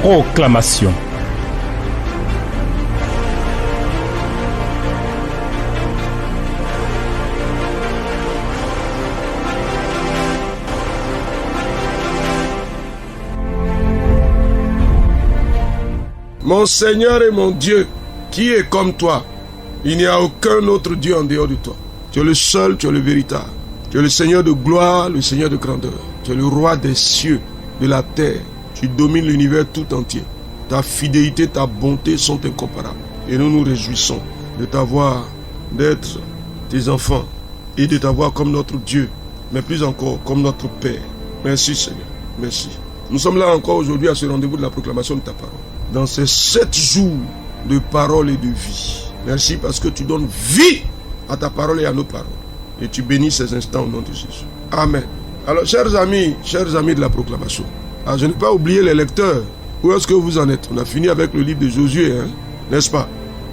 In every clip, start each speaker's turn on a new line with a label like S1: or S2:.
S1: Proclamation.
S2: Mon Seigneur et mon Dieu, qui est comme toi? Il n'y a aucun autre Dieu en dehors de toi. Tu es le seul, tu es le véritable. Tu es le Seigneur de gloire, le Seigneur de grandeur. Tu es le roi des cieux, de la terre. Tu domines l'univers tout entier. Ta fidélité, ta bonté sont incomparables. Et nous nous réjouissons de t'avoir, d'être tes enfants et de t'avoir comme notre Dieu, mais plus encore comme notre Père. Merci Seigneur, merci. Nous sommes là encore aujourd'hui à ce rendez-vous de la proclamation de ta parole. Dans ces 7 jours de parole et de vie. Merci parce que tu donnes vie à ta parole et à nos paroles. Et tu bénis ces instants au nom de Jésus. Amen. Alors, chers amis de la proclamation, je n'ai pas oublié les lecteurs. Où est-ce que vous en êtes? On a fini avec le livre de Josué, n'est-ce pas?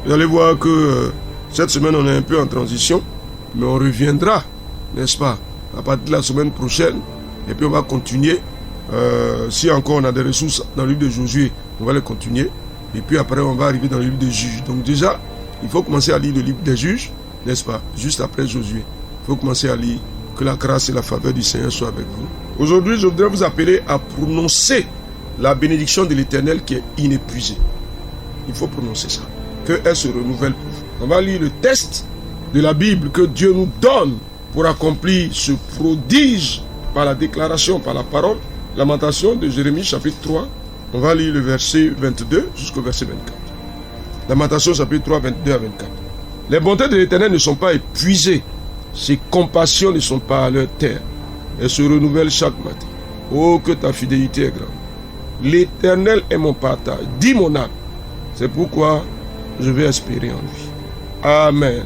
S2: Vous allez voir que cette semaine, on est un peu en transition, mais on reviendra, n'est-ce pas, à partir de la semaine prochaine. Et puis, on va continuer. Si encore on a des ressources dans le livre de Josué, on va les continuer. Et puis après, on va arriver dans le livre des juges. Donc déjà, il faut commencer à lire le livre des juges, n'est-ce pas? Juste après Josué. Il faut commencer à lire. Que la grâce et la faveur du Seigneur soient avec vous. Aujourd'hui, je voudrais vous appeler à prononcer la bénédiction de l'Éternel qui est inépuisée. Il faut prononcer ça. Qu'elle se renouvelle pour vous. On va lire le texte de la Bible que Dieu nous donne pour accomplir ce prodige par la déclaration, par la parole. Lamentation de Jérémie chapitre 3. On va lire le verset 22 jusqu'au verset 24. Lamentation chapitre 3, 22 à 24. Les bontés de l'Éternel ne sont pas épuisées. Ses compassions ne sont pas à leur terme. Elles se renouvellent chaque matin. Oh, que ta fidélité est grande. L'Éternel est mon partage. Dis mon âme. C'est pourquoi je vais espérer en lui. Amen.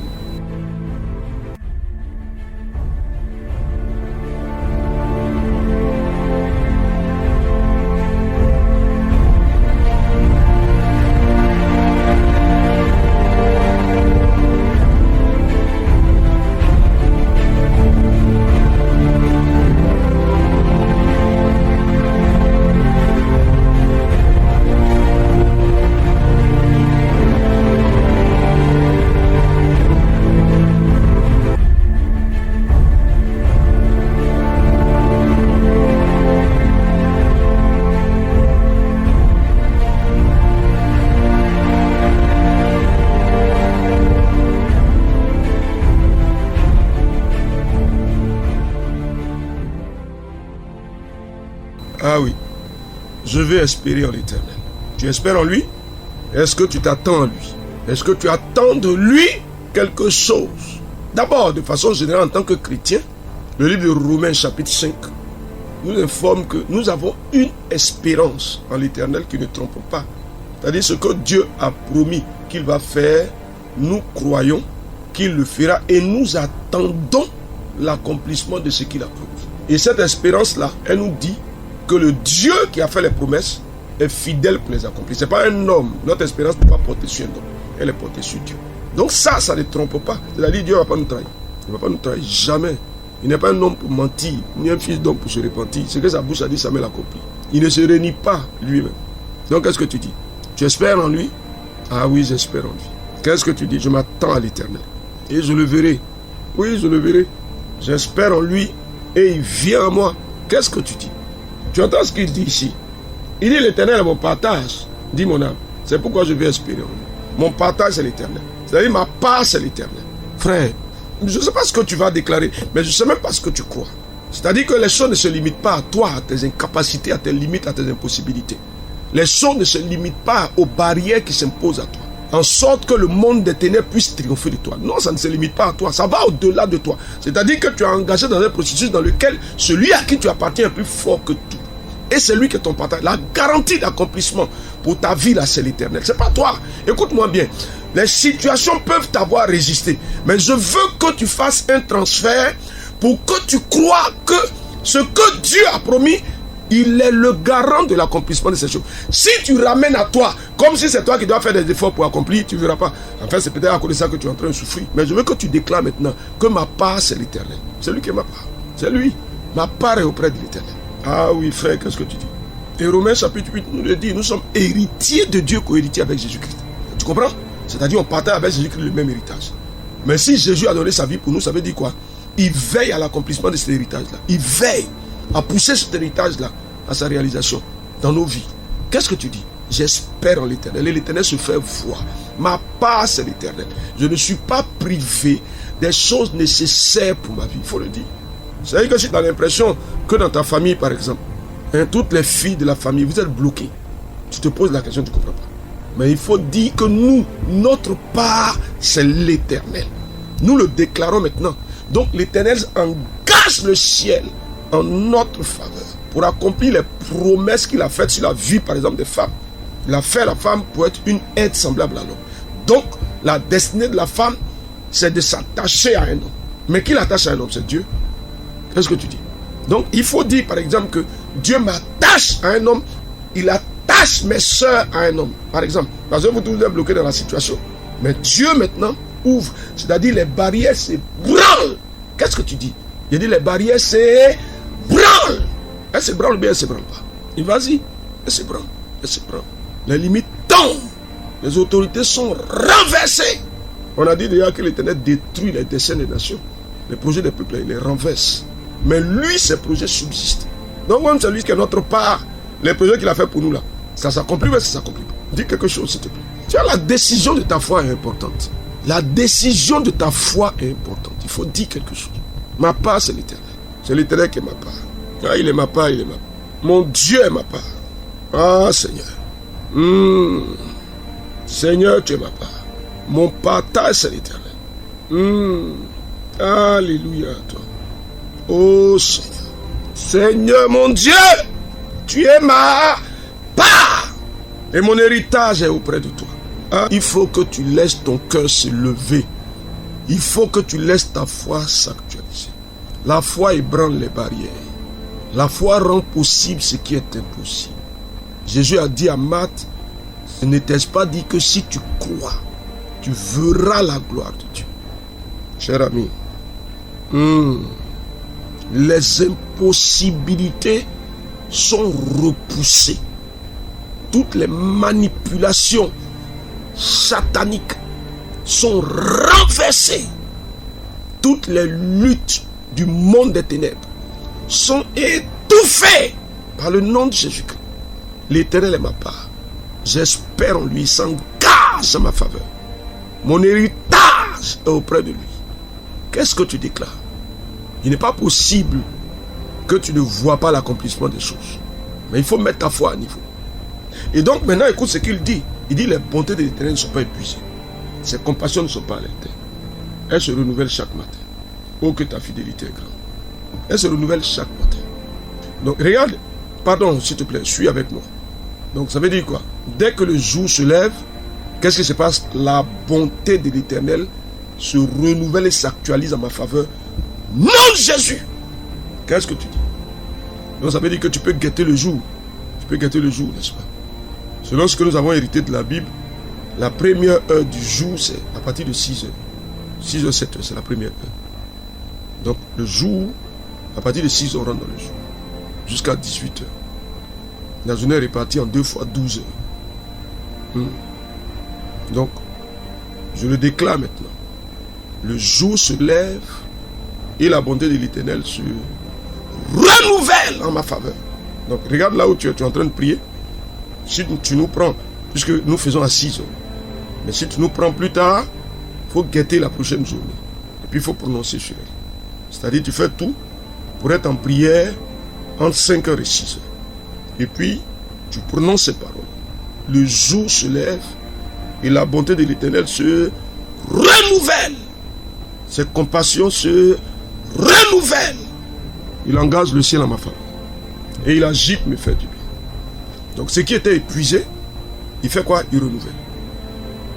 S2: Ah oui, je vais espérer en l'Éternel. Tu espères en lui? Est-ce que tu t'attends à lui? Est-ce que tu attends de lui quelque chose? D'abord, de façon générale, en tant que chrétien, le livre de Romains chapitre 5 nous informe que nous avons une espérance en l'Éternel qui ne trompe pas. C'est-à-dire ce que Dieu a promis qu'il va faire, nous croyons qu'il le fera et nous attendons l'accomplissement de ce qu'il a promis. Et cette espérance-là, elle nous dit que le Dieu qui a fait les promesses est fidèle pour les accomplir. Ce n'est pas un homme. Notre espérance n'est pas portée sur un homme. Elle est portée sur Dieu. Donc ça ne trompe pas. C'est-à-dire Dieu ne va pas nous trahir. Il ne va pas nous trahir jamais. Il n'est pas un homme pour mentir, ni un fils d'homme pour se repentir. Ce que sa bouche a dit, ça me l'accomplit. Il ne se renie pas lui-même. Donc qu'est-ce que tu dis? Tu espères en lui? Ah oui, j'espère en lui. Qu'est-ce que tu dis? Je m'attends à l'Éternel. Et je le verrai. Oui, je le verrai. J'espère en lui et il vient à moi. Qu'est-ce que tu dis? Tu entends ce qu'il dit ici? Il dit l'Éternel est mon partage, dit mon âme. C'est pourquoi je vais espérer en lui. Mon partage c'est l'Éternel. C'est-à-dire ma part c'est l'Éternel. Frère, je ne sais pas ce que tu vas déclarer, mais je ne sais même pas ce que tu crois. C'est-à-dire que les choses ne se limitent pas à toi, à tes incapacités, à tes limites, à tes impossibilités. Les choses ne se limitent pas aux barrières qui s'imposent à toi, en sorte que le monde des ténèbres puisse triompher de toi. Non, ça ne se limite pas à toi, ça va au-delà de toi. C'est-à-dire que tu es engagé dans un processus dans lequel celui à qui tu appartiens est plus fort que tout. Et c'est lui qui est ton partage. La garantie d'accomplissement pour ta vie, là, c'est l'Éternel. C'est pas toi. Écoute-moi bien. Les situations peuvent t'avoir résisté. Mais je veux que tu fasses un transfert pour que tu crois que ce que Dieu a promis, il est le garant de l'accomplissement de ces choses. Si tu ramènes à toi, comme si c'est toi qui dois faire des efforts pour accomplir, tu ne verras pas. Enfin, c'est peut-être à cause de ça que tu es en train de souffrir. Mais je veux que tu déclares maintenant que ma part, c'est l'Éternel. C'est lui qui est ma part. C'est lui. Ma part est auprès de l'Éternel. Ah oui, frère, qu'est-ce que tu dis? Et Romains chapitre 8 nous le dit, nous sommes héritiers de Dieu, co-héritiers avec Jésus-Christ. Tu comprends? C'est-à-dire on partage avec Jésus-Christ le même héritage. Mais si Jésus a donné sa vie pour nous, ça veut dire quoi? Il veille à l'accomplissement de cet héritage-là. Il veille à pousser cet héritage-là à sa réalisation dans nos vies. Qu'est-ce que tu dis? J'espère en l'Éternel. Et l'Éternel se fait voir. Ma part, c'est l'Éternel. Je ne suis pas privé des choses nécessaires pour ma vie. Il faut le dire. C'est-à-dire que si tu as l'impression que dans ta famille, par exemple, toutes les filles de la famille, vous êtes bloquées, tu te poses la question, tu ne comprends pas. Mais il faut dire que nous, notre part, c'est l'Éternel. Nous le déclarons maintenant. Donc l'Éternel engage le ciel en notre faveur pour accomplir les promesses qu'il a faites sur la vie, par exemple, des femmes. Il a fait la femme pour être une aide semblable à l'homme. Donc, la destinée de la femme, c'est de s'attacher à un homme. Mais qui l'attache à un homme? C'est Dieu. Qu'est-ce que tu dis? Donc, il faut dire, par exemple, que Dieu m'attache à un homme. Il attache mes soeurs à un homme. Par exemple, parce que vous tous êtes bloqués dans la situation. Mais Dieu, maintenant, ouvre. C'est-à-dire, les barrières s'ébranlent. Qu'est-ce que tu dis? Il dit, les barrières s'ébranlent. Elle s'ébranle ou bien elle ne s'ébranle pas? Il vas-y. Elle s'ébranle. Elle s'ébranle. Les limites tombent. Les autorités sont renversées. On a dit déjà que l'Éternel détruit les desseins des nations. Les projets des peuples, il les renverse. Mais lui, ses projets subsistent. Donc, comme c'est lui qui est notre part, les projets qu'il a fait pour nous là, ça s'accomplit ou ça s'accomplit pas? Dis quelque chose, s'il te plaît. Tu vois, la décision de ta foi est importante. La décision de ta foi est importante. Il faut dire quelque chose. Ma part, c'est l'Éternel. C'est l'Éternel qui est ma part. Ah, il est ma part, il est ma part. Mon Dieu est ma part. Ah, Seigneur. Seigneur, tu es ma part. Mon partage, c'est l'Éternel. Alléluia à toi. Oh Seigneur. Seigneur, mon Dieu, tu es ma part. Et mon héritage est auprès de toi. Ah, il faut que tu laisses ton cœur se lever. Il faut que tu laisses ta foi s'actualiser. La foi ébranle les barrières. La foi rend possible ce qui est impossible. Jésus a dit à Marthe, ce n'était-ce pas dit que si tu crois, tu verras la gloire de Dieu. Cher ami, les impossibilités sont repoussées. Toutes les manipulations sataniques sont renversées. Toutes les luttes du monde des ténèbres sont étouffées par le nom de Jésus-Christ. L'Éternel est ma part. J'espère en lui, il s'engage en ma faveur. Mon héritage est auprès de lui. Qu'est-ce que tu déclares? Il n'est pas possible que tu ne vois pas l'accomplissement des choses. Mais il faut mettre ta foi à niveau. Et donc maintenant, écoute ce qu'il dit. Il dit, les bontés de l'Éternel ne sont pas épuisées. Ses compassions ne sont pas à l'éternel. Elles se renouvellent chaque matin. Oh, que ta fidélité est grande. Elles se renouvellent chaque matin. Donc regarde, pardon s'il te plaît, suis avec moi. Donc ça veut dire quoi? Dès que le jour se lève, qu'est-ce qui se passe? La bonté de l'Éternel se renouvelle et s'actualise en ma faveur. Non, Jésus! Qu'est-ce que tu dis? Donc ça veut dire que tu peux guetter le jour. Tu peux guetter le jour, n'est-ce pas? Selon ce que nous avons hérité de la Bible, la première heure du jour, c'est à partir de 6 heures. 6 heures, 7 heures, c'est la première heure. Donc le jour, à partir de 6 heures, on rentre dans le jour. Jusqu'à 18 heures. La journée est répartie en 2 fois 12 heures. Donc, je le déclare maintenant. Le jour se lève et la bonté de l'Éternel se renouvelle en ma faveur. Donc, regarde là où tu es en train de prier. Si tu nous prends, puisque nous faisons à 6 heures. Mais si tu nous prends plus tard, il faut guetter la prochaine journée. Et puis, il faut prononcer sur elle. C'est-à-dire, tu fais tout pour être en prière entre 5 heures et 6 heures. Et puis, tu prononces ces paroles. Le jour se lève et la bonté de l'Éternel se renouvelle. Ses compassions se renouvellent. Il engage le ciel en ma faveur. Et il agit pour me faire du bien. Donc, ce qui était épuisé, il fait quoi? Il renouvelle.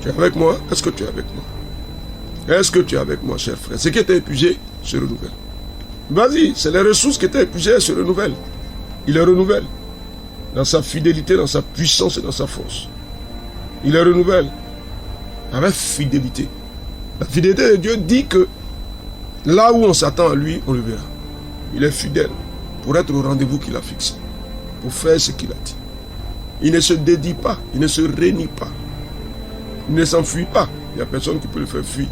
S2: Tu es avec moi? Est-ce que tu es avec moi? Est-ce que tu es avec moi, cher frère? Ce qui était épuisé se renouvelle. Vas-y, c'est les ressources qui étaient épuisées, elles se renouvellent. Il les renouvelle. Dans sa fidélité, dans sa puissance et dans sa force. Il les renouvelle. Avec fidélité. La fidélité de Dieu dit que là où on s'attend à lui, on le verra. Il est fidèle pour être au rendez-vous qu'il a fixé. pour faire ce qu'il a dit. Il ne se dédie pas, il ne se renie pas. Il ne s'enfuit pas. Il n'y a personne qui peut le faire fuir.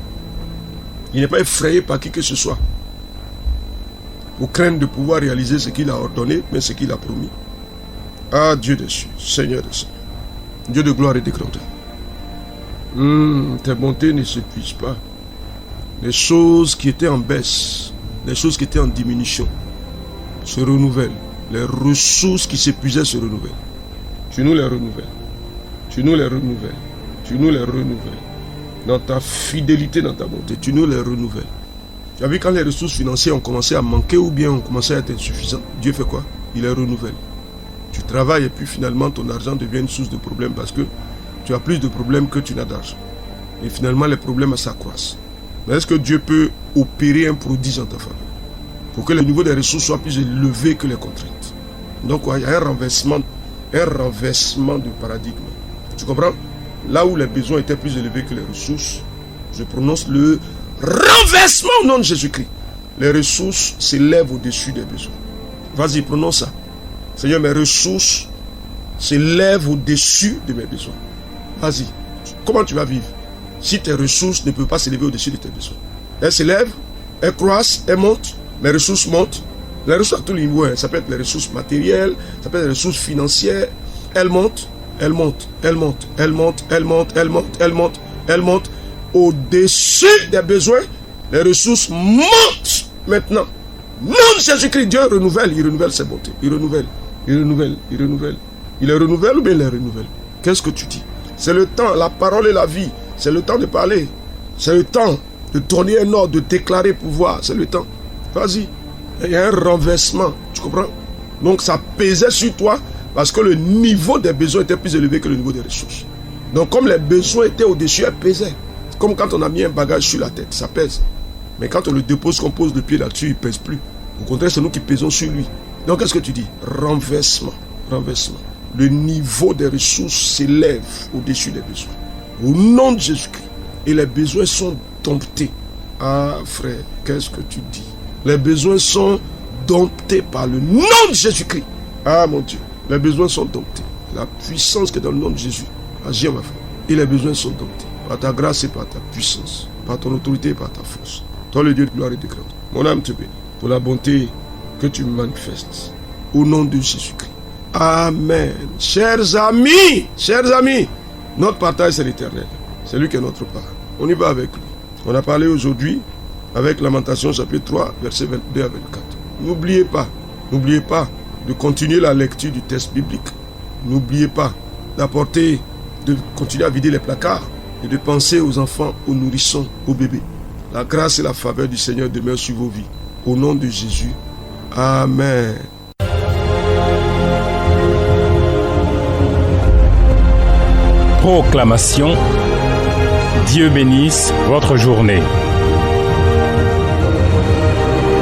S2: Il n'est pas effrayé par qui que ce soit. Pour craindre de pouvoir réaliser ce qu'il a ordonné, mais ce qu'il a promis. Ah, Dieu des cieux, Seigneur des Seigneurs, Dieu de gloire et de grandeur. Tes bontés ne s'épuisent pas. Les choses qui étaient en baisse, les choses qui étaient en diminution, se renouvellent. Les ressources qui s'épuisaient se renouvellent. Tu nous les renouvelles. Tu nous les renouvelles. Tu nous les renouvelles. Dans ta fidélité, dans ta bonté, tu nous les renouvelles. Tu as vu quand les ressources financières ont commencé à manquer ou bien ont commencé à être insuffisantes, Dieu fait quoi? Il les renouvelle. Tu travailles et puis finalement ton argent devient une source de problème parce que tu as plus de problèmes que tu n'as d'argent. Et finalement les problèmes s'accroissent. Mais est-ce que Dieu peut opérer un prodige en ta faveur pour que le niveau des ressources soit plus élevé que les contraintes? Donc il y a un renversement de paradigme. Tu comprends? Là où les besoins étaient plus élevés que les ressources, je prononce le renversement au nom de Jésus-Christ. Les ressources s'élèvent au-dessus des besoins. Vas-y, prononce ça. Seigneur, mes ressources s'élèvent au-dessus de mes besoins. Vas-y. Comment tu vas vivre si tes ressources ne peuvent pas s'élever au-dessus de tes besoins? Elles s'élèvent, elles croissent, elles montent, mes ressources montent. Les ressources à tous les niveaux, ça peut être les ressources matérielles, ça peut être les ressources financières. Elles montent, elles montent, elles montent, elles montent, elles montent, elles montent, elles montent, elles montent. Au-dessus des besoins, les ressources montent maintenant. Non, Jésus-Christ, Dieu renouvelle, il renouvelle ses bontés. Il renouvelle, il renouvelle, il renouvelle. Il les renouvelle ou bien il les renouvelle? Qu'est-ce que tu dis? C'est le temps, la parole et la vie. C'est le temps de parler. C'est le temps de tourner un ordre, de déclarer pouvoir. C'est le temps. Vas-y. Il y a un renversement. Tu comprends? Donc ça pesait sur toi parce que le niveau des besoins était plus élevé que le niveau des ressources. Donc comme les besoins étaient au-dessus, elles pesaient. Comme quand on a mis un bagage sur la tête, ça pèse. Mais quand on le dépose, qu'on pose le pied là-dessus, il ne pèse plus. Au contraire, c'est nous qui pesons sur lui. Donc qu'est-ce que tu dis? Renversement. Renversement. Le niveau des ressources s'élève au-dessus des besoins. Au nom de Jésus-Christ. Et les besoins sont domptés. Ah frère, qu'est-ce que tu dis? Les besoins sont domptés par le nom de Jésus-Christ. Ah mon Dieu, les besoins sont domptés. La puissance qui est dans le nom de Jésus agit en ma faveur. Et les besoins sont domptés. Par ta grâce et par ta puissance. Par ton autorité et par ta force. Toi le Dieu de gloire et de grandeur. Mon âme te bénit pour la bonté que tu manifestes. Au nom de Jésus-Christ. Amen. Chers amis, notre partage c'est l'Éternel. C'est lui qui est notre part. On y va avec lui. On a parlé aujourd'hui avec Lamentation chapitre 3, versets 22 à 24. N'oubliez pas de continuer la lecture du texte biblique. N'oubliez pas de continuer à vider les placards et de penser aux enfants, aux nourrissons, aux bébés. La grâce et la faveur du Seigneur demeurent sur vos vies. Au nom de Jésus. Amen.
S1: Proclamation. Dieu bénisse votre journée.